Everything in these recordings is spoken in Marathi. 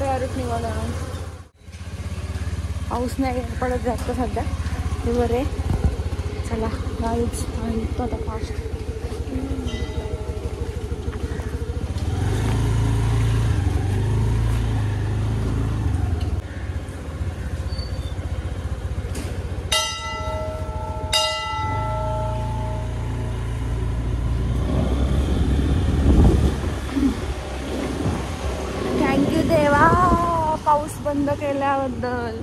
तयारीत निघालो. पाऊस नाही पडत जास्त सध्या, ते बरे. चला गाईच निघतो आता फास्ट. थँक्यू देवा पाऊस बंद केल्याबद्दल.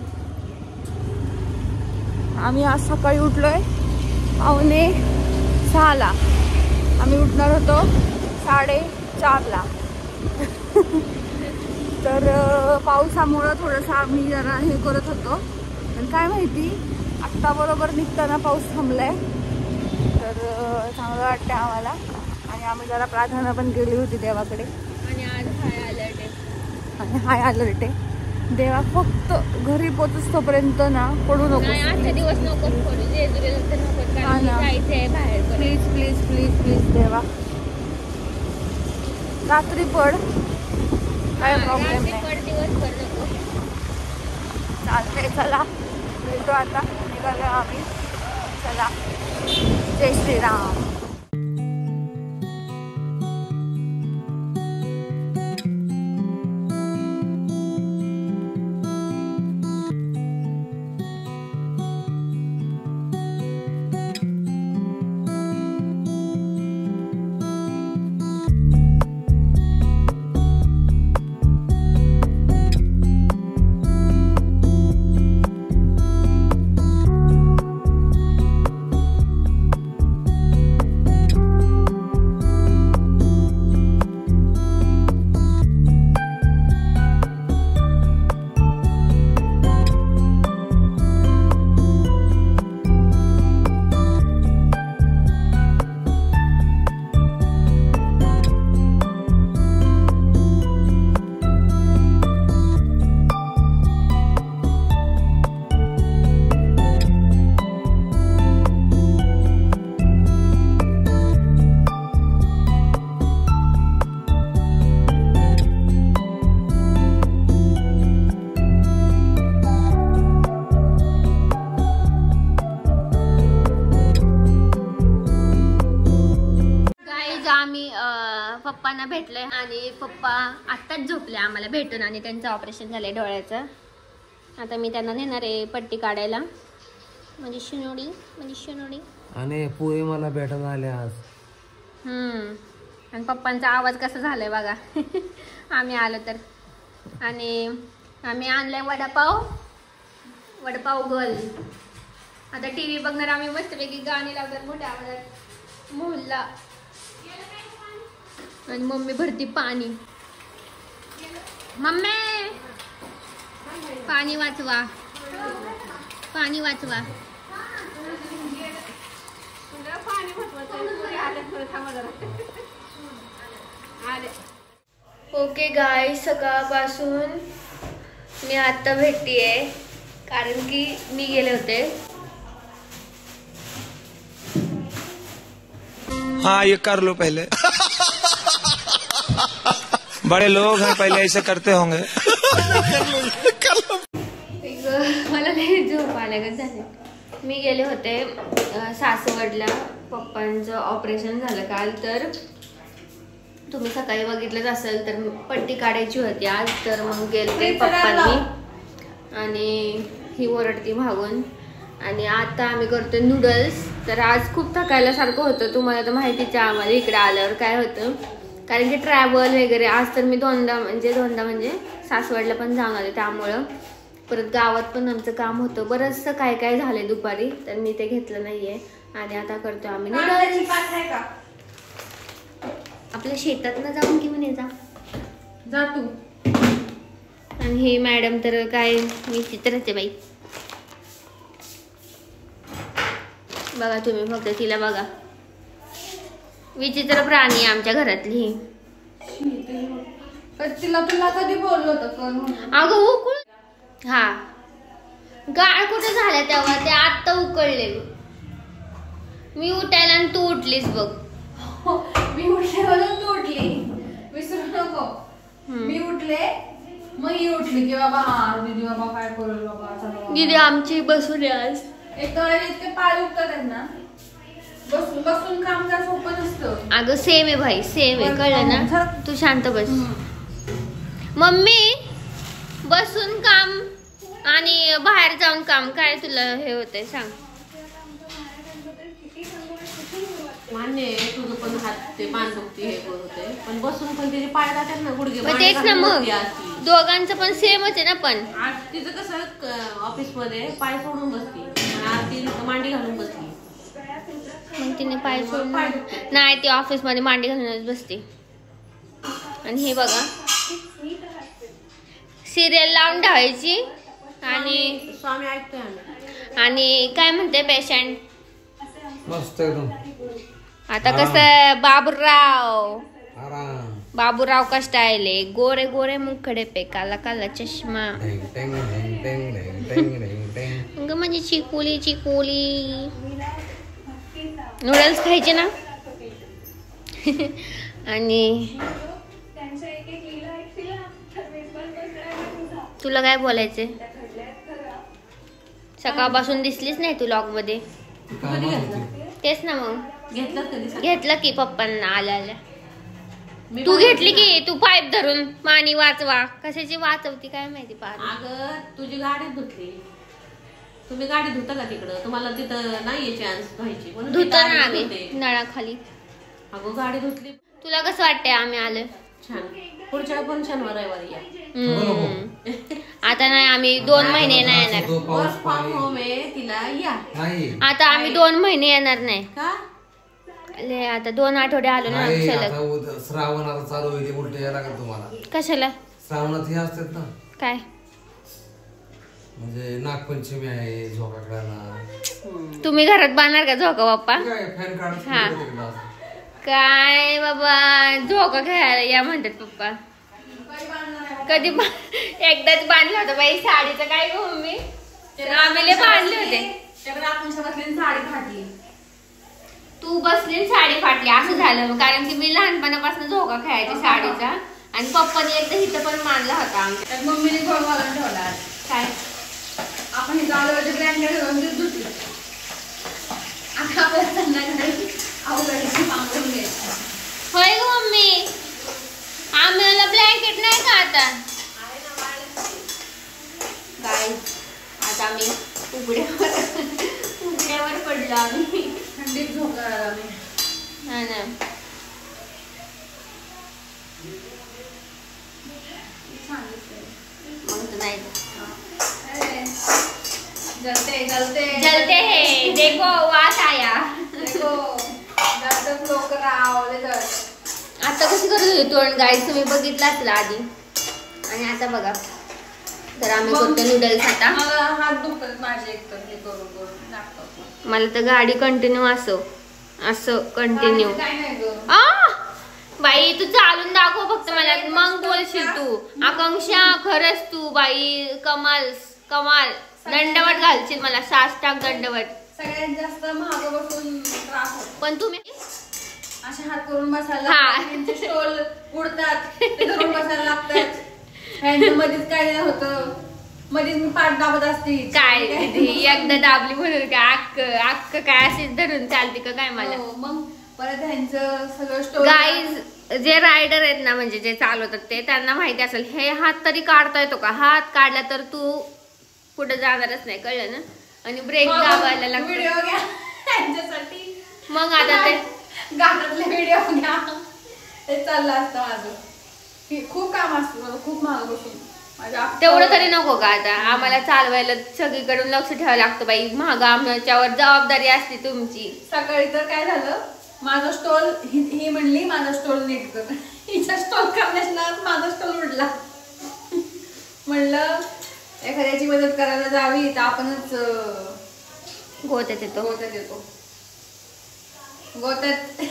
आम्ही आज सकाळी उठलोय 5:45ला. आम्ही उठणार होतो 4:30ला. तर पावसामुळं थोडंसं आम्ही जरा हे करत होतो. पण काय माहिती आत्ता बरोबर निघताना पाऊस थांबलाय. तर चांगलं वाटतं आम्हाला. आणि आम्ही जरा प्रार्थना पण केली होती देवाकडे. आणि आज हाय अलर्ट आहे. आणि हाय अलर्ट आहे. देवा फक्त घरी पोचस तोपर्यंत ना पडू नको. आजचा दिवस नको पडू, जेजुरीला तर नको, कारण जायचंय बाहेर. प्लीज प्लीज प्लीज प्लीज देवा रात्री पड, काय प्रॉब्लेम नाही. पड, दिवसभर नको. चालतंय. चला भेटू आता. निघालो आम्ही. चला जय श्रीराम. पप्पांना भेटले आणि पप्पा आत्ताच झोपले आम्हाला भेटून. आणि त्यांचं ऑपरेशन झालंय डोळ्याचं. आता मी त्यांना नेणार आहे पट्टी काढायला. म्हणजे शिनोडी आणि पुढे मला भेटायला आले आज. आणि पप्पांचा आवाज कसा झालाय बघा. आम्ही आलो तर. आणि आम्ही आणलाय वडापाव गर्ल. आता टीव्ही बघणार आम्ही मस्तपैकी गाणी लावतात मोठ्या आवाजात मोहल्ला. आणि मम्मी भरती पाणी. मम्मी पाणी वाचवा, पाणी वाचवा. ओके गाय, सकाळपासून मी आता भेटतीये कारण की मी गेले होते. हाँ ये कर लो पहले. बड़े लोग हैं पहले ऐसे करते होंगे. मला लई झोप आल्यागत झाले. मी गेले होते सासवडला. पप्पांचं ऑपरेशन झालं काल. तर तुम्ही सकाळी बघितलंच असेल. तर पट्टी काढायची होती आज. तर मग गेलते पप्पांनी. आणि ही ओरडती भागून. आणि आता आम्ही करतोय नूडल्स. तर आज खूप थकायला सारखं होतं. तुम्हाला तर माहितीच आहे आम्हाला इकडे आल्यावर काय होतं. कारण की ट्रॅव्हल वगैरे. आज तर मी दोनदा म्हणजे सासवडला पण जाऊन आले. त्यामुळं परत गावात पण आमचं काम होतं. बरंचसं काय झालंय दुपारी. तर मी ते घेतलं नाहीये. आणि आता करतो आम्ही नूडल्स. आपल्या शेतातनं जाऊन घेऊन ये जा तू. आणि ही मॅडम तर काय विचित्रच आहे बाई. बघा तुम्ही फक्त तिला बघा. विचित्र प्राणी आहे आमच्या घरातली. तुला कधी बोललो होतं अगं उकळ. हा गाळ कुठे झाल्या तेव्हा. ते आत्ता उकळले. मी उठायला आणि तू उठलीस बघ. मी उठले म्हणून तू उठली. विसरू नको. मी उठले मग ही बाबा हा दीदी बाबा काय करेल बाबा चला दीदी आमची बसून आहे आज. एक तर इतके पाय दुखतात त्यांना बसून बसून काम काय सोपं नसतं. अगं सेम आहे भाई सेम आहे कळलं ना. तू शांत बस. मम्मी बसून काम आणि बाहेर जाऊन काम काय तुला हे होतंय सांग. मान्य आहे तुझं पण हात ते मान दुखते हे होते पण बसून पण तिचे पाय जातात ना गुडघे. मग तेच ना मग दोघांचं पण सेमच आहे ना. पण आज तिचं कसं ऑफिस मध्ये पाय सोडून बसती आज ती मांडी घालून बसली. मग तिने पाय सोडून नाही ती ऑफिस मध्ये मांडी घालूनच बसते. आणि हे बघा सिरियल लावून ठेवायची आणि स्वामी ऐकतोय आम्ही. आणि काय म्हणते पेशंट मस्त एकदम आता कसं बाबूराव आराम. बाबूराव का स्टाईल आहे. गोरे गोरे मुखडे पे काला काला चष्मा tang, tang, tang, tang, tang, tang, tang, tang. ग म्हणजे चिकोली चिकोली. नूडल्स खायचे ना. आणि तुला काय बोलायचंय. सकाळपासून दिसलीच नाही तू लॉग मध्ये. काय म्हणत होती? तेच ना मग घेतलं कधी सांग? घेतलं की पप्पांना आल्या आल्या. मी तू पण घेतली की तू पाईप धरून पाणी वाचवा. कशाची वाचवती काय माहिती. पाणी अगं तुझी गाडी धुतली. तुम्ही गाडी धुता का तिकडं तुम्हाला तिथं नाहीये चान्स धुवायची म्हणून मी धुतो ना गाडी आम्ही धुते. नळाखाली. अगं गाडी धुतली. तुला कसं वाटतंय आम्ही आलोय. छान पुढच्या पण शनिवार रविवारी या. आता नाही आम्ही 2 महिने नाही येणार. तो पाऊस वर्क फ्रॉम पाणी होम आहे तिला या. नाही आता आम्ही 2 महिने येणार नाही. का ले आता 2 आठवडे आलो ना नाही, सलग. आता श्रावण आता चालू होईल उलट यायला लागेल तुम्हाला. कशाला श्रावणात हे असतात ना काय म्हणजे नागपंचमी आहे झोका खेळायला. तुम्ही घरात बांधणार का झोका बाप्पा. काय फॅन काढायचं हा. तिकडं असं. काय बाबा झोका खेळायला या म्हणतात पप्पा. कधी एकदाच बांधलं होतं बाई साडीचं काय गो मी आम्ही बांधले होते. आपण साडी फाटली. तू बसली आणि साडी फाटली असं झालं. कारण की मी लहानपणापासून झोका खेळायची साडीचा. आणि पप्पाने एकदा इथं पण मानला होता आमच्या. त्यात मम्मीने घोळ घालून ठेवला. काय आपण हे गावाचे ब्रँड घेऊन धुतली. आता आपल्याला संध्याकाळी अवघडीची पांघरून घ्यायची. होय ग मम्मी आम्हाला ब्लँकेट नाही का आता. काय आता आम्ही उघड्यावर पडलो आम्ही. थंडीत झोपणार आम्ही. हा ना छान दिसतंय. मग तर नाही. जलते जलते जलते है देखो वास आया. देखो जलते फ्लो कर रहा है जलते. आता कशी करत होती तोंड गाईस तुम्ही बघितलं असेल आधी. आणि आता बघा तर आम्ही करतो नूडल्स. आता मला हात दुखतात माझे एकतर हे करून करून लागतात. मला तर गाडी कंटिन्यू असं कंटिन्यू. काय नाही ग. बाई तू चालून दाखव फक्त मला मग बोलशील तू. आकांक्षा खरंच तू बाई कमाल कमाल. दंडवत घालशील मला. साष्टांग दंडवत. सगळ्यात जास्त महाग बसून त्रास होतो. पण तुम्ही असे हात करून बसायला हा. लागतात. त्यांचे स्टोल उडतात ते धरून बसायला लागतात. ह्यांच्या मध्येच काय नाही होतं. मध्येच मी पाठ दाबत असते. काय दीदी एकदा दाबली म्हणून काय अक्क काय अशीच धरून चालते का काय मला. हो, मग परत ह्यांचं सगळं स्टोल. गाईज जे रायडर आहेत ना म्हणजे जे चालवतात ते त्यांना माहिती असेल हे हात तरी काढता येतो का. हात काढला तर तू पुढे जाणारच नाही कळलं ना. आणि ब्रेक दाबायला लागतो. व्हिडिओ घ्या त्यांच्यासाठी. मग आता ते गाण्यातले व्हिडिओ घ्या. ते चाललं असतं माझं. खूप काम असतं मला. खूप महाग बसून तेवढं तरी नको का. आता आम्हाला चालवायला सगळीकडून लक्ष ठेवावं लागतं बाई. महाग आमच्यावर जबाबदारी असते तुमची. सकाळी तर काय झालं माझा स्टॉल ही म्हणली माझा स्टॉल नीट कर. हिचा स्टॉल करण्याच्या माझा स्टॉल उडला. म्हणलं एखाद्याची मदत करायला जावी तर आपणच गोत्यात येतो. गोत्यात येतो. गोत्यात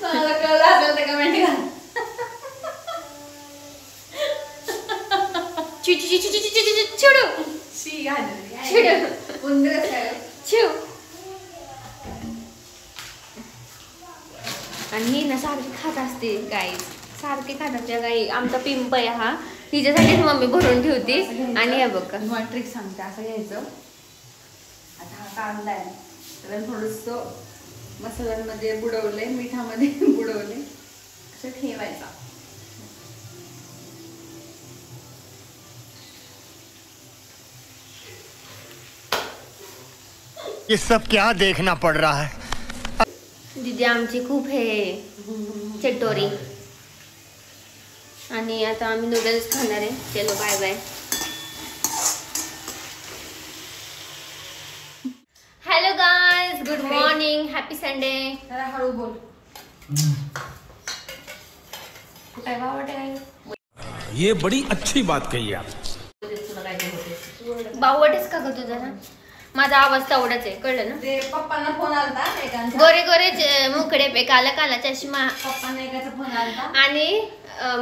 मला कळलं असेल तर कमेंट करा. चिडू शी घालली. चिडू उंदरच काय. चिव आणि ही ना सारखी खात असते गाई, सारखी खात असते गाई. आमचा पिंप आहे हा, हिच्यासाठीच मम्मी भरून ठेवते. आणि हे बघ मला ट्रिक सांगते, असं घ्यायचं. आता हा कांदा आहे, त्याला थोडंसं मसाल्यांमध्ये बुडवलंय, मिठामध्ये बुडवलंय, असं ठेवायचा. ये सब क्या देखना पड़ रहा है. दीदी आमची खूप हे चटोरी. आणि आता आम्ही नूडल्स खाणार आहे. चलो bye bye. Hello guys, good morning, happy Sunday. जरा हळू बोल. काय वाटते? ये बड़ी अच्छी बात कही आप. बावटेच का ग तुझा ना? माझा आवाज तेवढाच आहे, कळलं ना? ते पप्पांना फोन आलता एकांचा. गोरे गोरे मुकडे पे काला काला चष्मा. पप्पांना एकाचा फोन आलता. आणि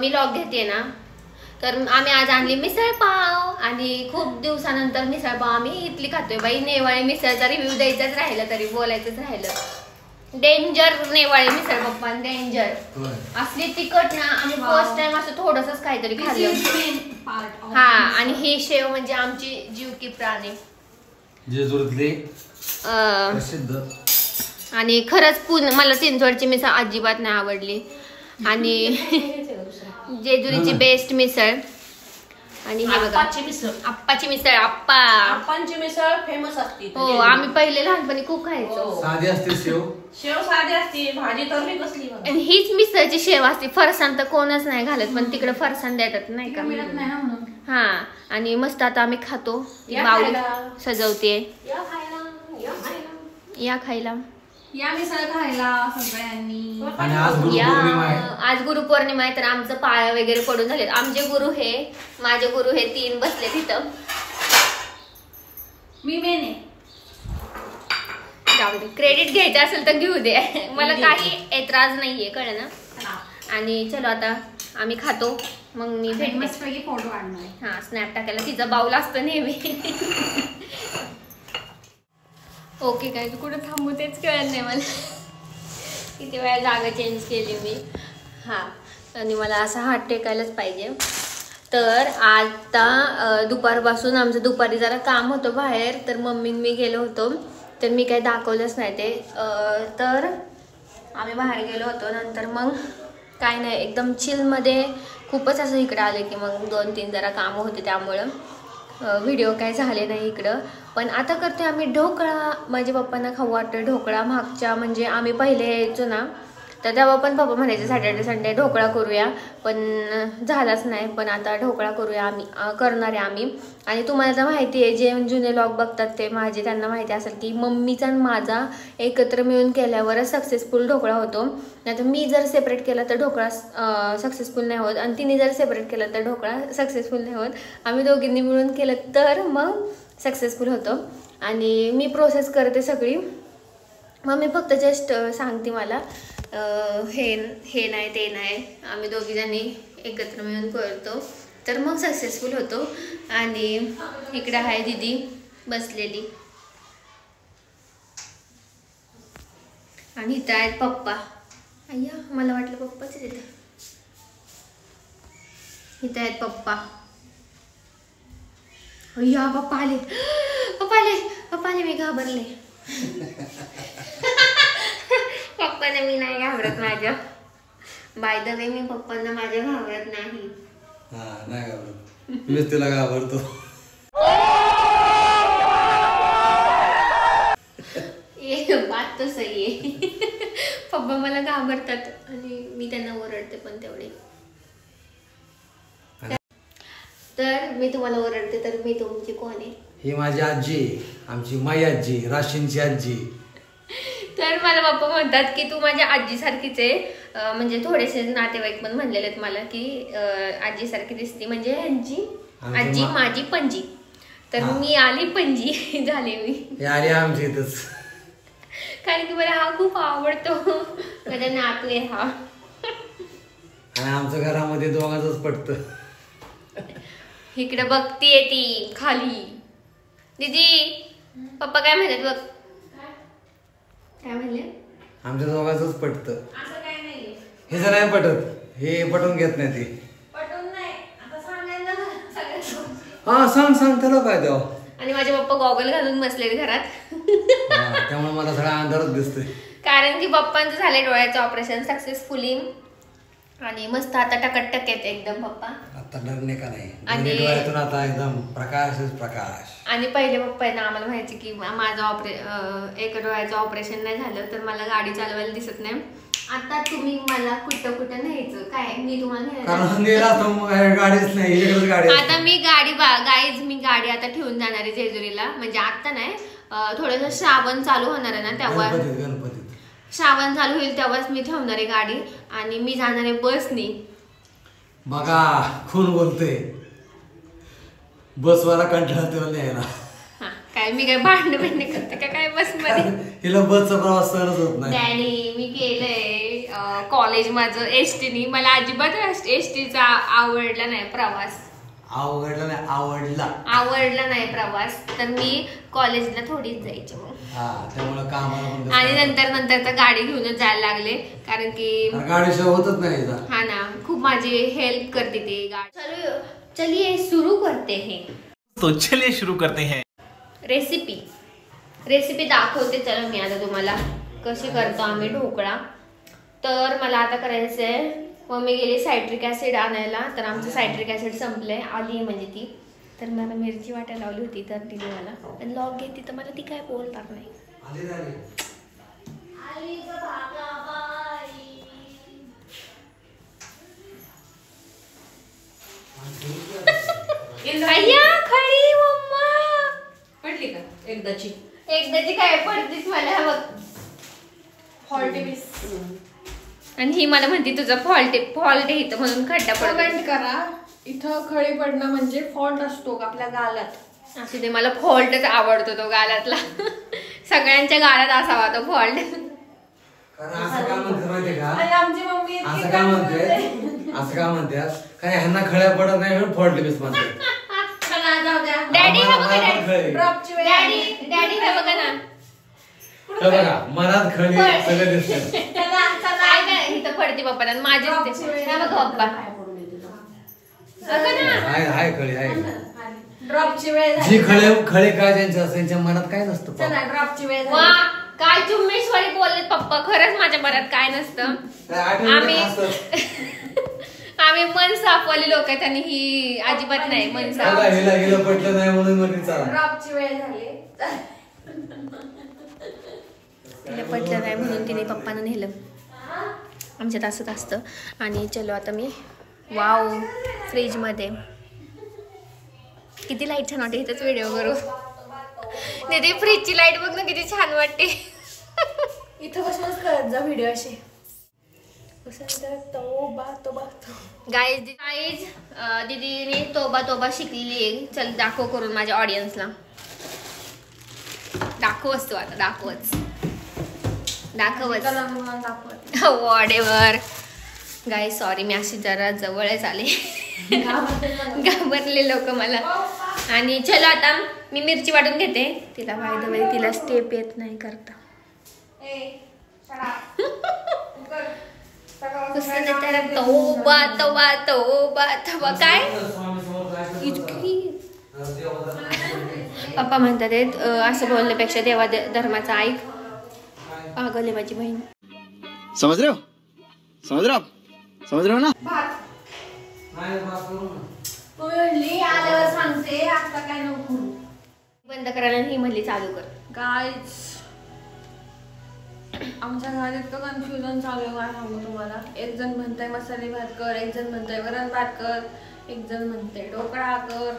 मी लॉग घेते ना, तर आम्ही आज आणली मिसळ पाव. आणि खूप दिवसानंतर मिसळ पाव आम्ही इथली खातोय बाई. नेवाळे मिसळचा रिव्ह्यू द्यायचाच राहिलं, तरी बोलायचंच राहिलं. डेंजर नेवाळे मिसळ पप्पा, डेंजर. असली तिखट ना. आम्ही फर्स्ट टाइम असं थोडंसंच काहीतरी खाल्लं. हा, आणि ही शेव म्हणजे आमची जीव की प्राणी. जेजुरीतले प्रसिद्ध. आणि खरंच मला चिंचवडची मिसळ अजिबात नाही आवडली. आणि जेजुरीची बेस्ट मिसळ. आणि हे बघा आप्पाची मिसळ. आप्पांची मिसळ फेमस असते. हो, आम्ही पहिले लहानपणी खूप खायचो. साधी असते शेव साधी असते, भाजी तर कसली. आणि हीच मिसळची शेव असते. फरसाण तर कोणच नाही घालत, पण तिकडे फरसाण देतात नाही का? मिळत नाही ना म्हणून. हा, आणि मस्त आता आम्ही खातो. बाऊल सजवते. या खायला, या मिसळ खायला सगळ्यांनी. आणि आज गुरुपौर्णिमा आहे. आज गुरुपौर्णिमा आहे, तर आमचं पाया वगैरे पडून झालेत. आमचे गुरु हे, माझे गुरु हे 3 बसले तिथं. मी मेन आहे. जाऊ दे, क्रेडिट घ्यायचं असेल तर घेऊ दे. मला काही एतराज नाहीये, कळलं ना? आणि चलो आता आम्ही खातो, मग मी मस्तपैकी फोटो काढणार आहे. हा, स्नॅप टाकायला तिचा बाऊल असतो नेहमी. ओके काय, तू कुठं थांबू तेच कळत नाही मला. किती वेळा जागा चेंज केली मी. हा, आणि मला असा हात टेकायलाच पाहिजे. तर आता दुपारपासून आमचं दुपारी जरा काम होतं बाहेर, तर मम्मी मी गेलो होतो, तर मी काही दाखवलंच नाही ते. तर आम्ही बाहेर गेलो होतो. नंतर मग काय नाही, एकदम चिलमध्ये खूपच असं इकडं आलं की मग 2-3 जरा कामं होते, त्यामुळं व्हिडिओ काय झाले नाही इकडं. पण आता करते आम्ही ढोकळा. माझ्या पप्पांना खाऊ वाटतं ढोकळा. मागच्या म्हणजे आम्ही पहिले यायचो ना, तर तेव्हा पण पप्पा म्हणायचे सॅटर्डे संडे ढोकळा करूया, पण झालाच नाही. पण आता ढोकळा करूया, आम्ही करणार आहे आम्ही. आणि तुम्हाला तर माहिती आहे, जे जुने लॉग बघतात ते माझे, त्यांना माहिती असेल की मम्मीचा आणि माझा एकत्र मिळून केल्यावरच सक्सेसफुल ढोकळा होतो. नाही तर मी जर सेपरेट केला तर ढोकळा सक्सेसफुल नाही होत, आणि तिने जर सेपरेट केला तर ढोकळा सक्सेसफुल नाही होत. आम्ही दोघींनी मिळून केलं तर मग सक्सेसफुल होतो. आणि मी प्रोसेस करते सगळी, मग मी फक्त जस्ट सांगते मला हे नाही ते नाही, आम्ही दोघीजणी एकत्र मिळून करतो तर मग सक्सेसफुल होतो. आणि इकडे आहे दीदी बसलेली, आणि इथं आहेत पप्पा. अय्या, मला वाटलं पप्पाच इथं. इथं आहेत पप्पा. अय्या, पप्पा आले, पप्पा आले, पप्पा आले. मी घाबरले. पप्पांना मी नाही घाबरत माझ्या. बाय द वे, मी पप्पांना माझ्या घाबरत नाही. हा, नाही घाबरत. मीच तिला घाबरतो. ये बात तर सही आहे. पप्पा मला घाबरतात आणि मी त्यांना ओरडते पण तेवढे. तर मी तुम्हाला ओरडते तर मी तुमची कोण आहे? ही माझी आजी, आमची माई आजी, राशींची आजी. तर मला पप्पा म्हणतात की तू माझ्या आजीसारखीच आहे. म्हणजे थोडेसे नातेवाईक पण म्हणलेले आहेत मला की आजीसारखी दिसते, म्हणजे यांची आजी माझी पणजी. तर मी आली पणजी झाले मी. आली आमची इथंच, कारण की मला हा खूप आवडतो. माझा नातू आहे हा. आणि आमच्या घरामध्ये दोघांचंच पटतं. इकडे बघतीये ती खाली. दीदी, पप्पा काय म्हणतात बघ. काय म्हणले? आमच्या दोघांचंच पटतं. असं काय हे जर नाही पटत, हे पटवून घेत नाही ती. पटवून नाही आता सांगायला ना सगळ्यांना. हा सांग त्याला काय द्यावं. आणि माझे पप्पा गॉगल घालून बसले घरात. त्यामुळे मला सगळा अंधारच दिसतोय. कारण की पप्पांचं झालंय डोळ्याचं ऑपरेशन सक्सेसफुली आणि मस्त आता टकटक येते एकदम पप्पा. आता डरणे का नाही आणि डोळ्यातून आता एकदम प्रकाश. आणि पहिले पप्पा ना आम्हाला म्हणायचे की माझं एका डोळ्याचं ऑपरेशन नाही झालं तर मला गाडी चालवायला दिसत नाही. आता तुम्ही मला कुठं न्यायचं काय मी तुम्हाला गाडीच नाही. आता मी मी गाडी आता ठेवून जाणार आहे जेजुरीला. म्हणजे आता नाही थोडस श्रावण चालू होणार आहे ना तेव्हा श्रावण चालू होईल तेव्हाच मी ठेवणार आहे गाडी आणि मी जाणार आहे बसनी. बघा कोण बोलतोय बसवाला कंटाळा तेव्हा न्यायला. काय मी काय भांडण करते का काय बस मध्ये. हिला बसचा प्रवास सहनच होत नाही. डॅडी मी केलंय कॉलेज माझं एसटीनी. मला अजिबात एसटीचा आवडला नाही प्रवास. आवडला नाही प्रवास तर मी कॉलेजला थोडीच जायची मग. त्यामुळे कामाला आणि नंतर तर गाडी घेऊनच जायला लागले कारण की गाडीशिवाय होतच नाही. हा ना खूप माझी हेल्प करते ती गाडी. चलिए सुरू करते हैं. तो चलिए शुरू करते हैं. रेसिपी दाखवते चला मी आता तुम्हाला कशी करतो आम्ही ढोकळा. तर मला आता करायचंय मम्मी गेली सायट्रिक ऍसिड आणायला तर आमचं सायट्रिक ऍसिड संपलंय. आली म्हणजे ती तर मला मिरची वाटायला लावली होती तर तिने मला लॉग घेतली तर मला ती काय बोलणार नाही. खडी मम्मा पडली का एकदाची काय पडतीच मला बघ फॉल्ट आणि ही मला म्हणते तुझा फॉल्ट आहे इथं म्हणून खड्डा पडतो. कमेंट करा इथं खडी पडणं म्हणजे फॉल्ट असतो का आपल्या गालात. असू दे मला फॉल्टच आवडतो तो गालातला. सगळ्यांच्या गालात असावा तो फॉल्ट. असं काय म्हणते माहितीये का आमची मम्मी असं काय म्हणतात काय ह्यांना खळ्या पडत नाही म्हणून फॉल्ट बीस म्हणतात. डॅडी हे बघा डॅडी हे बघा ना बघा मनात खळी सगळं दिसत. काय इथं पडते पप्पा माझे बघा पप्पा हाय खळी आहे. ड्रॉपची वेळ जी खळे काय त्यांच्या मनात काय नसतं. ड्रॉपची वेळ वा काय चुम्मेश्वरी बोलले पप्पा. खरंच माझ्या मनात काय नसतं. आम्ही मन साफवाली लोक आहेत आणि ही अजिबात नाही मन साफ. हिला पटलं नाही म्हणून ड्रॉपची वेळ झाली. तिला पटलं नाही म्हणून तिने पप्पानं नेलं. आमच्यात असंच असतं. आणि चलो आता मी वाव फ्रीजमध्ये किती लाईट छान वाटते. इथंच व्हिडिओ करू नाही ते फ्रीजची लाईट बघ ना किती छान वाटते. इथं बसूनच करत जा व्हिडिओ असे. गाईज दीदीने तोबा शिकलेली आहे. चल दाखव करून माझ्या ऑडियन्सला दाखवच तू आता दाखवच वॉडेवर. गाईज सॉरी मी अशी जरा जवळच आले. घाबरले लोक मला. आणि चलो आता मी मिरची वाटून घेते. तिला बाय तिला स्टेप येत नाही करता. काय पप्पा म्हणतात असं बोलण्यापेक्षा देवा धर्माचा ऐक. पागल आहे माझी बहीण. समझ रहे हो ना. आल्यावर सांगते आता काय नको बंद करायला ही म्हणली चालू कर. गाईज आमच्या घरात इतकं कन्फ्युजन चालू आहे काय सांगू तुम्हाला. एक जण म्हणताय मसाले भात कर, एक जण म्हणताय वरण भात कर, एक जण म्हणताय ढोकळा कर.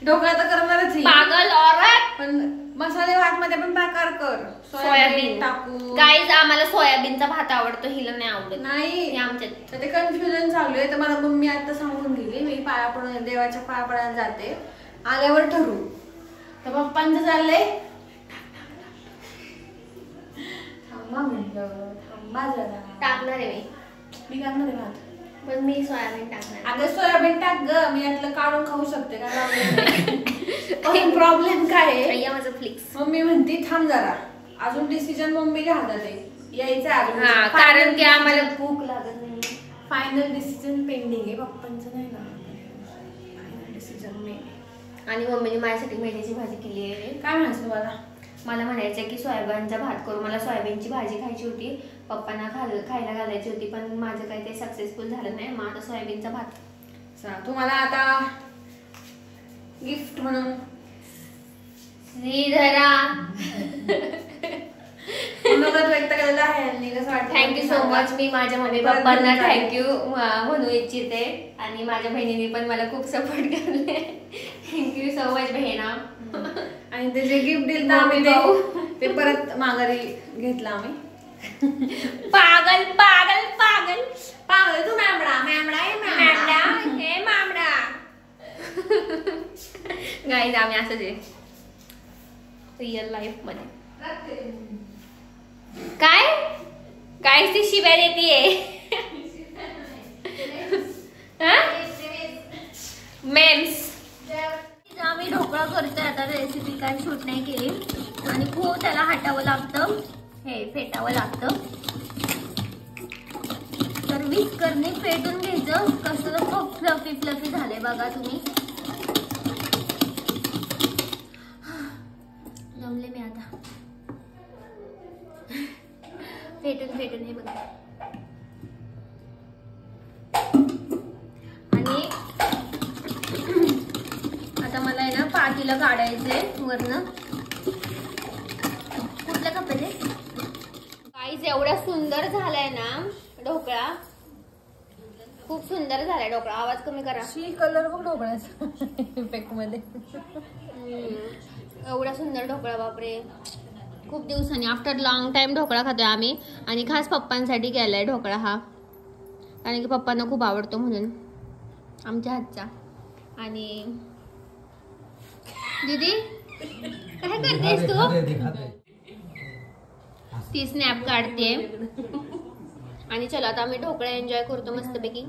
ढोकळा तर करणारच पागल औरत. पण मसाले भात मध्ये पण प्रकार कर. सोयाबीन टाकू. गाईज आम्हाला सोयाबीनचा भात आवडतो. हिला नाही आवडत. नाही आमच्यात ते कन्फ्युजन चालू आहे. तर मला मम्मी आता सांगून गेली मी पाया पडून देवाच्या पाया पडायला जाते. आल्यावर ठरवू. तर पप्पांचं चाललंय थांबा म्हटलं थांबा जरा. टाकणार आहे मी टाकणार आहे भात. पण मी सोयाबीन टाकणार. अगं सोयाबीन टाक ग. मी यातलं काढून खाऊ शकते पण प्रॉब्लेम काय आहे माझं फ्लिक्स. मम्मी म्हणती थांब जरा अजून डिसिजन मम्मीच्या हातात आहे. यायचं आहे. हा, कारण की आम्हाला भूक लागत नाही. फायनल डिसिजन पेंडिंग आहे पप्पांचं नाही ना. फायनल डिसिजन मी आणि मम्मीने माझ्यासाठी मेथीची भाजी केली आहे. काय म्हणायचं तुम्हाला? मला म्हणायचं की सोयाबीनचा भात करू. मला सोयाबीनची भाजी खायची होती, पप्पांना खायला घालायची होती, पण माझं काही ते सक्सेसफुल झालं नाही. मग आता सोयाबीनचा भात. तुम्हाला आता गिफ्ट म्हणून श्रीधरा मनोगत व्यक्त केलेलं आहे यांनी. कसं वाटतं? Thank you so much. मी माझ्या मम्मी पप्पांना थँक्यू म्हणू इच्छिते आणि माझ्या बहिणीने पण मला खूप सपोर्ट केले. थँक्यू सो मच बहिणा. आणि ते जे गिफ्ट दिलं आम्ही ते परत माघारी घेतलं आम्ही. पागल पागल पागल पागल तू मामडा हे मामडा. गाईज आम्ही असंच आहे रिअल लाईफ मध्ये. काय काय ती शिव्या देतीये मेम्स. आम्ही ढोकळा करतोय आता. रेसिपी काय शूट नाही केली आणि खूप त्याला हटावं लागतं, हे फेटावं लागतं. तर विस्करने फेटून घ्यायचं. कसं खूप फ्लफी फ्लफी झालंय बघा तुम्ही. जमले मी आता फेटून फेटून हे बघा. आणि आता मला आहे ना पातीला काढायचंय वरनं. कुठल्या कपड्याने गाईज एवढा सुंदर झालाय ना ढोकळा. खूप सुंदर झालाय ढोकळा. आवाज कमी करा. कलर बघ ढोकळ्याचा इफेक्ट मध्ये. एवढा सुंदर ढोकळा बापरे. खूप दिवसांनी आफ्टर लॉंग टाइम ढोकळा खातोय आम्ही. आणि खास पप्पांसाठी केलाय ढोकळा हा, कारण की पप्पांना खूप आवडतो म्हणून आमच्या हातचा. आणि दीदी काय करतेस तू? ती स्नॅप काढते. आणि चला आता आम्ही ढोकळा एन्जॉय करतो मस्तपैकी.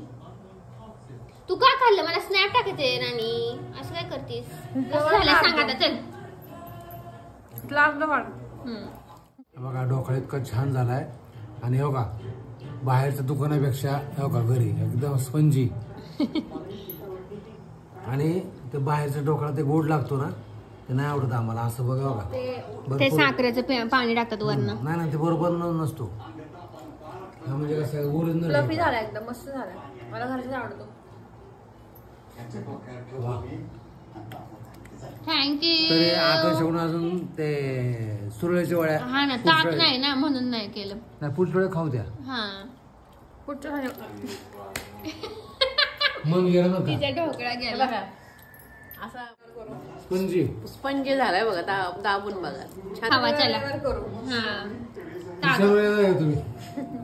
तू काय खाल्लं? मला स्नॅप टाकायचे राणी. असं काय करतेस? कसं झालं सांग आता. चल बघा ढोकळा इतका छान झालाय. आणि हो का बाहेरच्या दुकानापेक्षा हो का घरी एकदम स्पंजी. आणि ते बाहेरचा ढोकळा ते गोड लागतो ना, ते नाही आवडत आम्हाला. असं बघा बघा ते साखरेचं पाणी टाकतात वरनं. नाही ना, ते बरोबर नसतो. म्हणजे कसं ओरिजिनल फ्लफी झाला एकदम मस्त झाला. मला घरचाच आवडतो. थँक्यू. तरी आकाशाहून अजून ते सुरळीच्या वड्या. हा ना, ताक नाही ना म्हणून नाही केलं. नाही पुढच्या खाऊ द्या. हा पुढच्या मग गेलं ना तिचा ढोकळा गेला. असा स्पंजी स्पंजी झालाय बघा. दाबून बघा. छान. खावा चला. करू. हा तुम्ही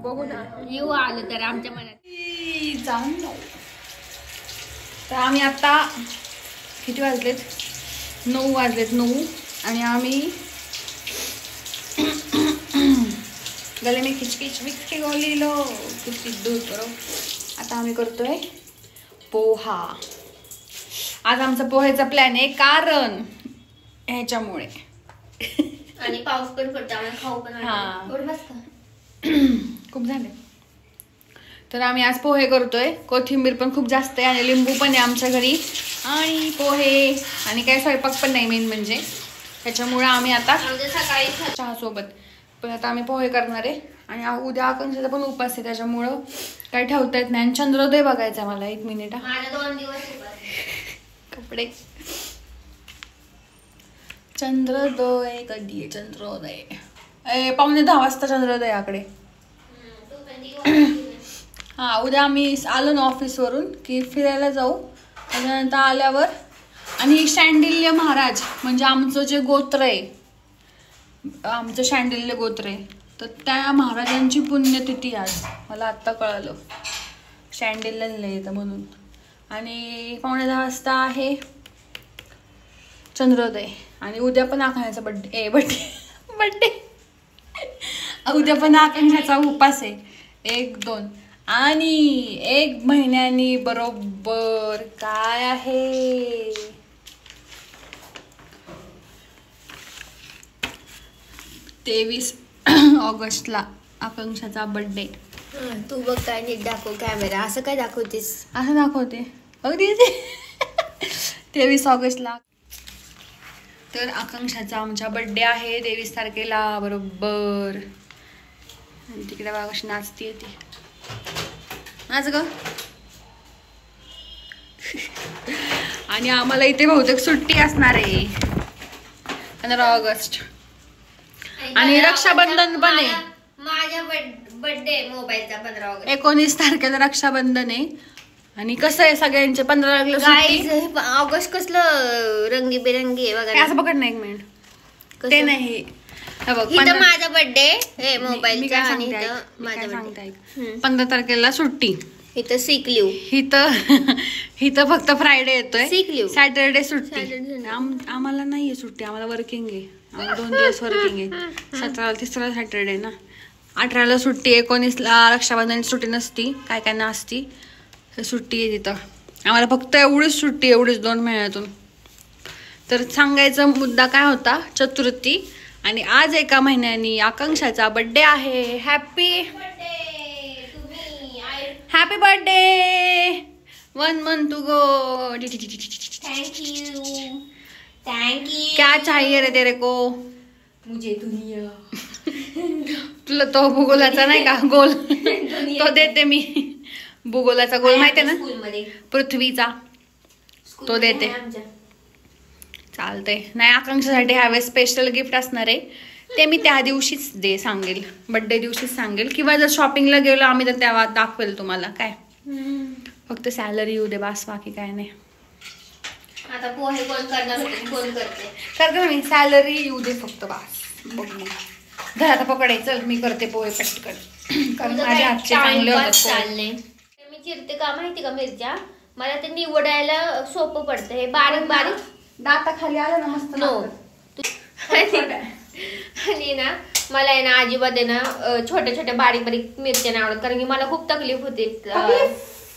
बघू ना. येऊ आलं तर आमच्या मनात. जाऊन जाऊ. तर आम्ही आता किती वाजलेत? 9 वाजलेत. 9 आणि आम्ही गले में खिचखिच विकटे गोली लो कुछ दूर करो. आता आम्ही करतोय पोहा. आज आमचा पोह्याचा प्लॅन आहे कारण ह्याच्यामुळे. आणि पाऊस पण पडतो आम्हाला खाऊ पण हा. वाटतं. खूप झाले. तर आम्ही आज पोहे करतोय. कोथिंबीर पण खूप जास्त आहे आणि लिंबू पण आहे आमच्या घरी. आणि पोहे आणि काही स्वयंपाक पण नाही मेन म्हणजे. त्याच्यामुळे आम्ही आता सकाळी चहा सोबत पण आता आम्ही पोहे करणार आहे. आणि उद्या आकांक्षाचा पण उपास आहे, त्याच्यामुळं काही ठेवता येत नाही. आणि चंद्रोदय बघायचा मला. 1 मिनिट. माझा 2 दिवस कपडे. चंद्रोदय कधी आहे? चंद्रोदय 9:45 वाजता चंद्रोदय आकडे. हा उद्या आम्ही आलो ना ऑफिसवरून की फिरायला जाऊ. त्याच्यानंतर आल्यावर आणि शांडिल्य महाराज म्हणजे आमचं जे गोत्र आहे, आमचं शांडिल्य गोत्र आहे, तर त्या महाराजांची पुण्यतिथी आज मला आत्ता कळालं. शांडिल्य लिहिलं येतं म्हणून. आणि 9:45 वाजता आहे चंद्रोदय. आणि उद्या पण आकांक्षाचा बड्डे उद्या पण आकांक्षाचा उपास आहे. 1-2 आणि 1 महिन्यानी बरोबर काय आहे 23 ऑगस्टला आकांक्षाचा बर्थडे. तू बघ काय नीट दाखव कॅमेरा. असं काय दाखवतेस? असं दाखवते अगदी 23 ऑगस्टला. तर आकांक्षाचा आमचा बर्थडे आहे 23 तारखेला बरोबर. आणि तिकडे बघा कशी नाचते ती. नाच ग. आणि आम्हाला इथे बहुतेक सुट्टी असणार आहे 15 ऑगस्ट. आणि रक्षाबंधन पण आहे. माझ्या बर्थडे मोबाईलचा 15 ऑगस्ट. 19 तारखेला रक्षाबंधन आहे. आणि कसं आहे सगळ्यांचे 15 तारखेला सुट्टी. ऑगस्ट कसलं रंगीबेरंगी आहे बघा. असं पकड ना एक मिनिट. ते नाही हे बघ इथं माझा बर्थडे हे मी मोबाईलचा काय आणि सांगते इथं ऐक, मी माझा काय बर्थडे. सांगते ऐक. 15 तारखेला सुट्टी. इथं सिक लिव. इथं फक्त फ्रायडे येतोय. Sick leave. सॅटरडे सुट्टी. Saturday. आम्हाला नाहीये सुट्टी. आम्हाला वर्किंग आहे. आम्हाला 2 दिवस वर्किंग आहे. 17ला 3रा सॅटरडे ना. 18ला सुट्टी. 19ला रक्षाबंधन सुट्टी नसती. काय काय नसती. सुट्टी आहे तिथं. आम्हाला फक्त एवढीच सुट्टी. एवढीच 2 महिन्यातून. तर सांगायचा मुद्दा काय होता चतुर्थी. आणि आज एका महिन्यानी आकांक्षाचा बर्थडे आहे. Happy birthday. 1 month to go. Thank you. क्या चाहिए रे तेरे को? मुझे दुनिया. तुला तो भूगोलाचा नाही का गोल तो देते मी. भूगोलाचा गोल माहिती आहे ना स्कूलमध्ये पृथ्वीचा. तो देते. चालतंय. नाही आकांक्षासाठी ह्यावेळेस स्पेशल गिफ्ट असणार आहे. ते मी त्या दिवशीच सांगेल. बर्थडे दिवशीच सांगेल. किंवा जर शॉपिंगला गेलो आम्ही तर तेव्हा दाखवेल तुम्हाला. काय फक्त सॅलरी येऊ दे बास. बाकी काय नाही. आता पोहे कोण करणार होते कोण करते? करते ना मी. सॅलरी येऊ दे फक्त बास. बघ मी घरात पकडाय. चल मी करते पोहे पटकन. कारण माझ्या हातचे चांगले होतात पोहे. चालले. मी चिरते का माहिती का मिरच्या. मला ते निवडायला सोपं पडतं. हे बारीक बारीक दाताखाली आलं ना मस्त. नो. आणि ना मला आहे ना अजिबात आहे ना छोट्या छोट्या बारीक बारीक मिरच्या नाही आवडत. कारण की मला खूप तकलीफ होते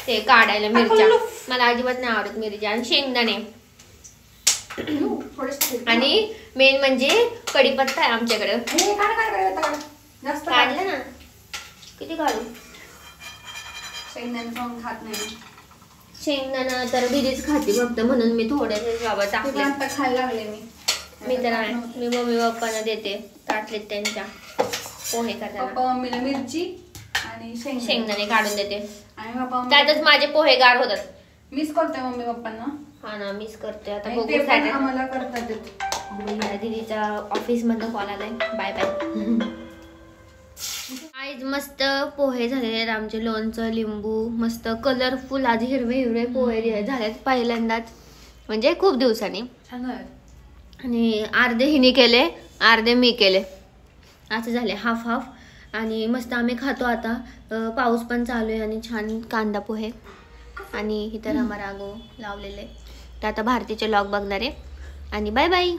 ते काढायला मिरच्या. मला अजिबात नाही आवडत मिरच्या. आणि शेंगदाणे. आणि मेन म्हणजे कढीपत्ता आहे आमच्याकडे. काढलं ना. किती काढू? शेंगदाणे खात नाही. शेंगदाणा तर बिरीच खाते फक्त. म्हणून मी थोडेसे बाबा टाकले. खायला लागले मी तर आहे मी मम्मी पप्पांना देते ताटलेत त्यांच्या पोहे करताना. पप्पा मम्मीला मिरची आणि शेंगदाणे काढून देते. आणि पप्पा त्यातच माझे पोहे गार होतात. मिस करतोय मम्मी पप्पांना. हा ना मिस करते. आता आणि बघू ते पण Saturday. आम्हाला करतात येत. दीदीच्या ऑफिस मधनं कॉल आलाय. Bye bye. आज मस्त पोहे झालेले आहेत आमचे. लोणचं लिंबू मस्त कलरफुल. आज हिरवे हिरवे पोहे झालेत पहिल्यांदाच म्हणजे खूप दिवसांनी. आणि अर्धे हिने केले अर्धे मी केले. असं झाले हाफ हाफ. आणि मस्त आम्ही खातो आता. पाऊस पण चालू आहे. आणि छान कांदा पोहे. आणि इथं रामा रागो लावलेले. तर आता भारतीचे लॉग बघणार आहे. आणि बाय बाय.